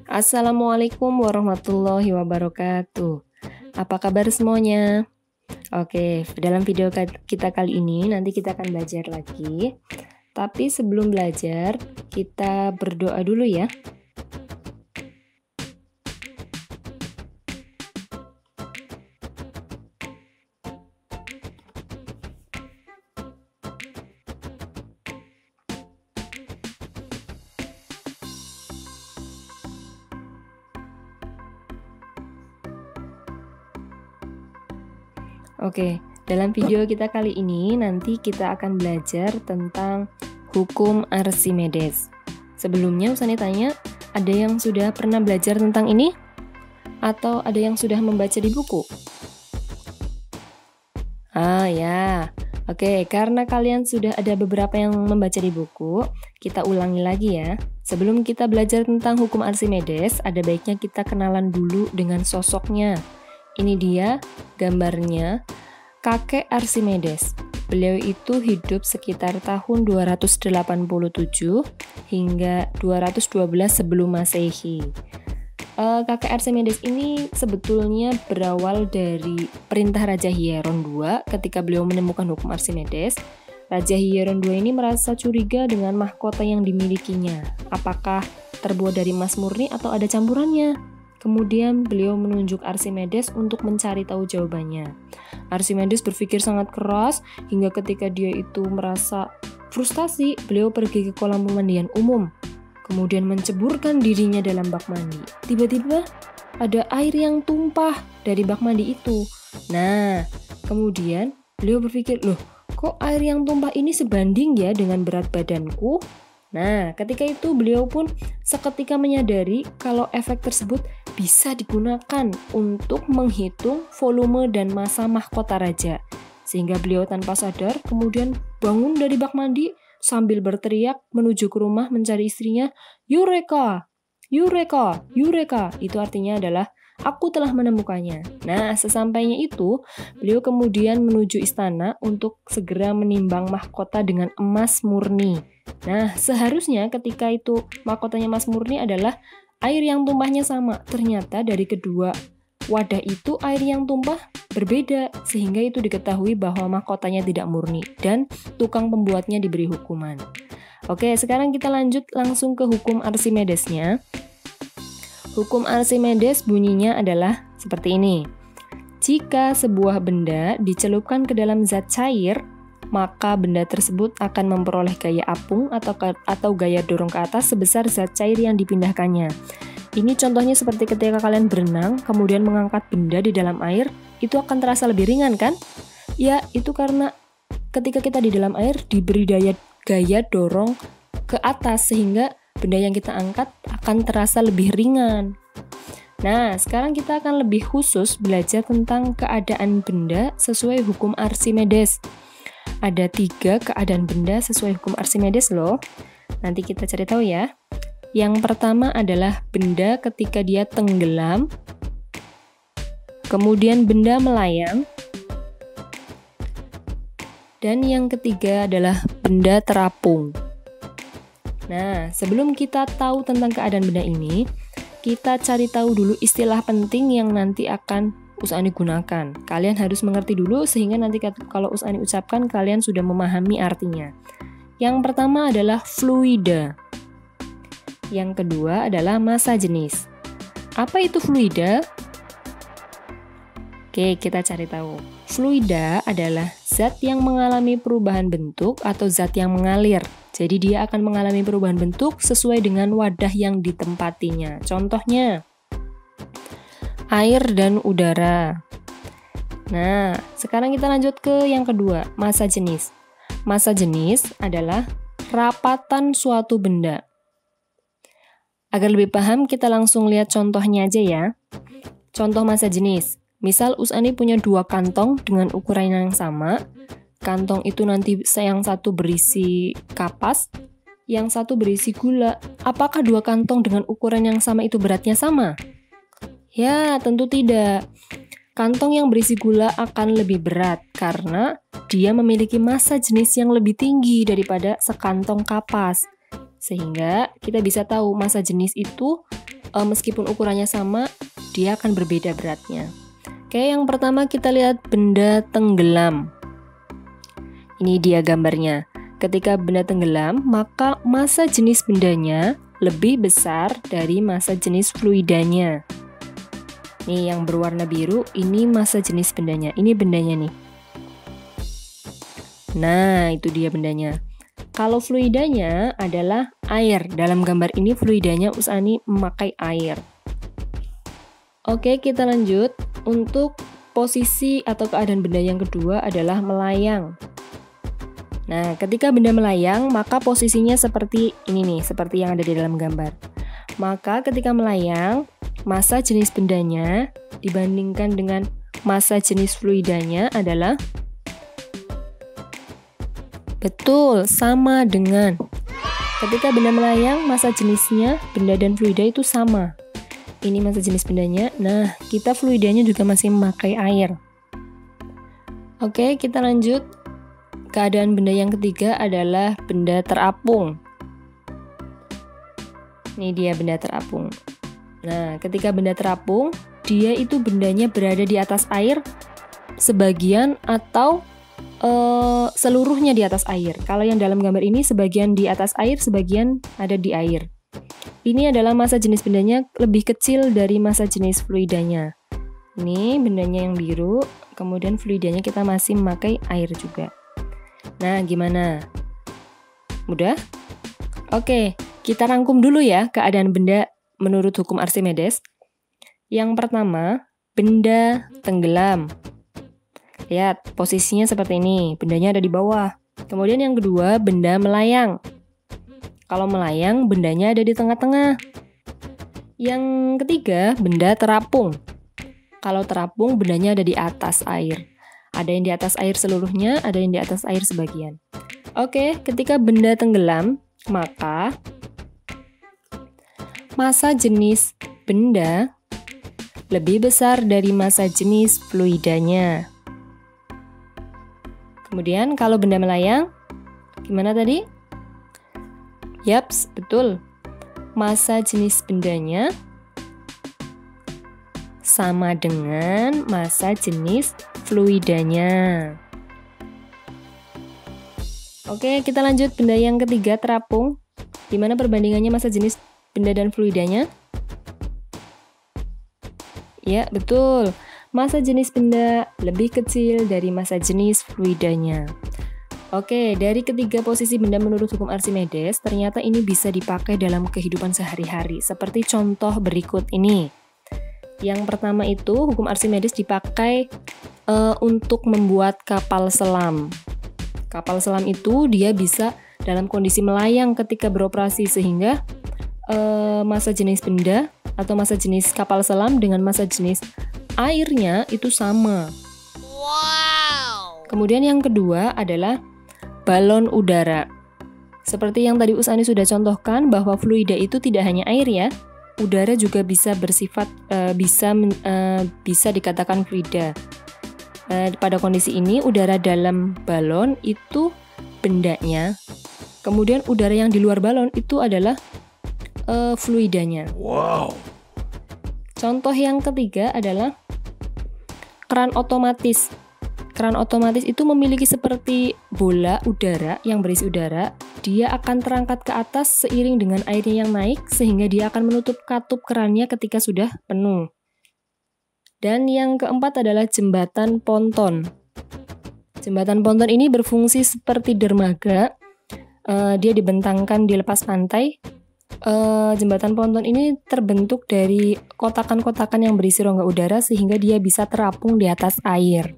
Assalamualaikum warahmatullahi wabarakatuh. Apa kabar semuanya? Oke, dalam video kita kali ini nanti kita akan belajar lagi. Tapi sebelum belajar, kita berdoa dulu ya. Oke, dalam video kita kali ini nanti kita akan belajar tentang hukum Archimedes. Sebelumnya Usani tanya, ada yang sudah pernah belajar tentang ini? Atau ada yang sudah membaca di buku? Ya, oke, karena kalian sudah ada beberapa yang membaca di buku, kita ulangi lagi ya. Sebelum kita belajar tentang hukum Archimedes, ada baiknya kita kenalan dulu dengan sosoknya. Ini dia gambarnya kakek Archimedes. Beliau itu hidup sekitar tahun 287 hingga 212 sebelum Masehi. Kakek Archimedes ini sebetulnya berawal dari perintah Raja Hieron II ketika beliau menemukan hukum Archimedes. Raja Hieron II ini merasa curiga dengan mahkota yang dimilikinya. Apakah terbuat dari emas murni atau ada campurannya? Kemudian beliau menunjuk Archimedes untuk mencari tahu jawabannya. Archimedes berpikir sangat keras hingga ketika dia itu merasa frustasi, beliau pergi ke kolam pemandian umum. Kemudian menceburkan dirinya dalam bak mandi. Tiba-tiba ada air yang tumpah dari bak mandi itu. Nah, kemudian beliau berpikir, loh, kok air yang tumpah ini sebanding ya dengan berat badanku? Nah, ketika itu beliau pun seketika menyadari kalau efek tersebut bisa digunakan untuk menghitung volume dan massa mahkota raja. Sehingga beliau tanpa sadar kemudian bangun dari bak mandi sambil berteriak menuju ke rumah mencari istrinya, "Eureka! Eureka! Eureka!" Itu artinya adalah, "Aku telah menemukannya." Nah, sesampainya itu, beliau kemudian menuju istana untuk segera menimbang mahkota dengan emas murni. Nah, seharusnya ketika itu mahkotanya emas murni adalah air yang tumpahnya sama. Ternyata dari kedua wadah itu air yang tumpah berbeda, sehingga itu diketahui bahwa mahkotanya tidak murni dan tukang pembuatnya diberi hukuman. Oke, sekarang kita lanjut langsung ke hukum Archimedesnya. Hukum Archimedes bunyinya adalah seperti ini. Jika sebuah benda dicelupkan ke dalam zat cair, maka benda tersebut akan memperoleh gaya apung atau gaya dorong ke atas sebesar zat cair yang dipindahkannya. Ini contohnya seperti ketika kalian berenang, kemudian mengangkat benda di dalam air, itu akan terasa lebih ringan kan? Ya, itu karena ketika kita di dalam air diberi gaya dorong ke atas, sehingga benda yang kita angkat akan terasa lebih ringan. Nah, sekarang kita akan lebih khusus belajar tentang keadaan benda sesuai hukum Archimedes. Ada 3 keadaan benda sesuai hukum Archimedes loh. Nanti kita cari tahu ya. Yang pertama adalah benda ketika dia tenggelam, kemudian benda melayang, dan yang ketiga adalah benda terapung. Nah, sebelum kita tahu tentang keadaan benda ini, kita cari tahu dulu istilah penting yang nanti akan Usani gunakan. Kalian harus mengerti dulu sehingga nanti kalau Usani ucapkan kalian sudah memahami artinya. Yang pertama adalah fluida. Yang kedua adalah massa jenis. Apa itu fluida? Oke, kita cari tahu. Fluida adalah zat yang mengalami perubahan bentuk atau zat yang mengalir. Jadi dia akan mengalami perubahan bentuk sesuai dengan wadah yang ditempatinya. Contohnya, air dan udara. Nah, sekarang kita lanjut ke yang kedua, massa jenis. Massa jenis adalah rapatan suatu benda. Agar lebih paham, kita langsung lihat contohnya aja ya. Contoh massa jenis. Misal Usani punya 2 kantong dengan ukuran yang sama. Kantong itu nanti yang satu berisi kapas, yang satu berisi gula. Apakah 2 kantong dengan ukuran yang sama itu beratnya sama? Ya, tentu tidak. Kantong yang berisi gula akan lebih berat karena dia memiliki massa jenis yang lebih tinggi daripada sekantong kapas. Sehingga kita bisa tahu massa jenis itu meskipun ukurannya sama, dia akan berbeda beratnya. Oke, yang pertama kita lihat benda tenggelam. Ini dia gambarnya. Ketika benda tenggelam, maka massa jenis bendanya lebih besar dari massa jenis fluidanya. Nih yang berwarna biru, ini massa jenis bendanya. Ini bendanya nih. Nah, itu dia bendanya. Kalau fluidanya adalah air. Dalam gambar ini fluidanya Usani memakai air. Oke, kita lanjut. Untuk posisi atau keadaan benda yang kedua adalah melayang. Nah, ketika benda melayang, maka posisinya seperti ini nih, seperti yang ada di dalam gambar. Maka ketika melayang, massa jenis bendanya dibandingkan dengan massa jenis fluidanya adalah betul, sama dengan. Ketika benda melayang, massa jenisnya, benda dan fluida itu sama. Ini massa jenis bendanya. Nah, kita fluidanya juga masih memakai air. Oke, kita lanjut. Keadaan benda yang ketiga adalah benda terapung. Ini dia benda terapung. Nah, ketika benda terapung, dia itu bendanya berada di atas air sebagian atau seluruhnya di atas air. Kalau yang dalam gambar ini sebagian di atas air, sebagian ada di air. Ini adalah massa jenis bendanya lebih kecil dari massa jenis fluidanya. Ini bendanya yang biru, kemudian fluidanya kita masih memakai air juga. Nah, gimana? Mudah? Oke, kita rangkum dulu ya keadaan benda menurut hukum Archimedes. Yang pertama, benda tenggelam. Lihat, posisinya seperti ini, bendanya ada di bawah. Kemudian yang kedua, benda melayang. Kalau melayang, bendanya ada di tengah-tengah. Yang ketiga, benda terapung. Kalau terapung, bendanya ada di atas air. Ada yang di atas air seluruhnya, ada yang di atas air sebagian. Oke, ketika benda tenggelam, maka massa jenis benda lebih besar dari massa jenis fluidanya. Kemudian kalau benda melayang, gimana tadi? Yaps, betul. Massa jenis bendanya sama dengan massa jenis fluidanya. Oke, kita lanjut benda yang ketiga, terapung. Gimana perbandingannya massa jenis benda dan fluidanya? Ya, betul. Massa jenis benda lebih kecil dari massa jenis fluidanya. Oke, dari ketiga posisi benda menurut hukum Archimedes, ternyata ini bisa dipakai dalam kehidupan sehari-hari, seperti contoh berikut ini. Yang pertama itu, hukum Archimedes dipakai untuk membuat kapal selam. Kapal selam itu dia bisa dalam kondisi melayang ketika beroperasi, sehingga massa jenis benda atau massa jenis kapal selam dengan massa jenis airnya itu sama. Wow. Kemudian yang kedua adalah balon udara. Seperti yang tadi Usani sudah contohkan bahwa fluida itu tidak hanya air ya, udara juga bisa bersifat bisa dikatakan fluida. Pada kondisi ini udara dalam balon itu bendanya, kemudian udara yang di luar balon itu adalah fluidanya. Wow. Contoh yang ketiga adalah keran otomatis. Keran otomatis itu memiliki seperti bola udara yang berisi udara. Dia akan terangkat ke atas seiring dengan airnya yang naik, sehingga dia akan menutup katup kerannya ketika sudah penuh. Dan yang keempat adalah jembatan ponton. Jembatan ponton ini berfungsi seperti dermaga. Dia dibentangkan di lepas pantai. Jembatan ponton ini terbentuk dari kotakan-kotakan yang berisi rongga udara, sehingga dia bisa terapung di atas air.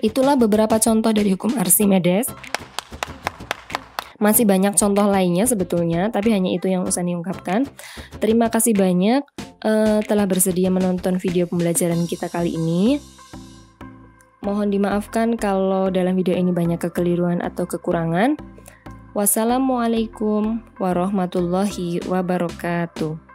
Itulah beberapa contoh dari hukum Archimedes. Masih banyak contoh lainnya sebetulnya, tapi hanya itu yang Usani ungkapkan. Terima kasih banyak telah bersedia menonton video pembelajaran kita kali ini. Mohon dimaafkan kalau dalam video ini banyak kekeliruan atau kekurangan. Wassalamualaikum warahmatullahi wabarakatuh.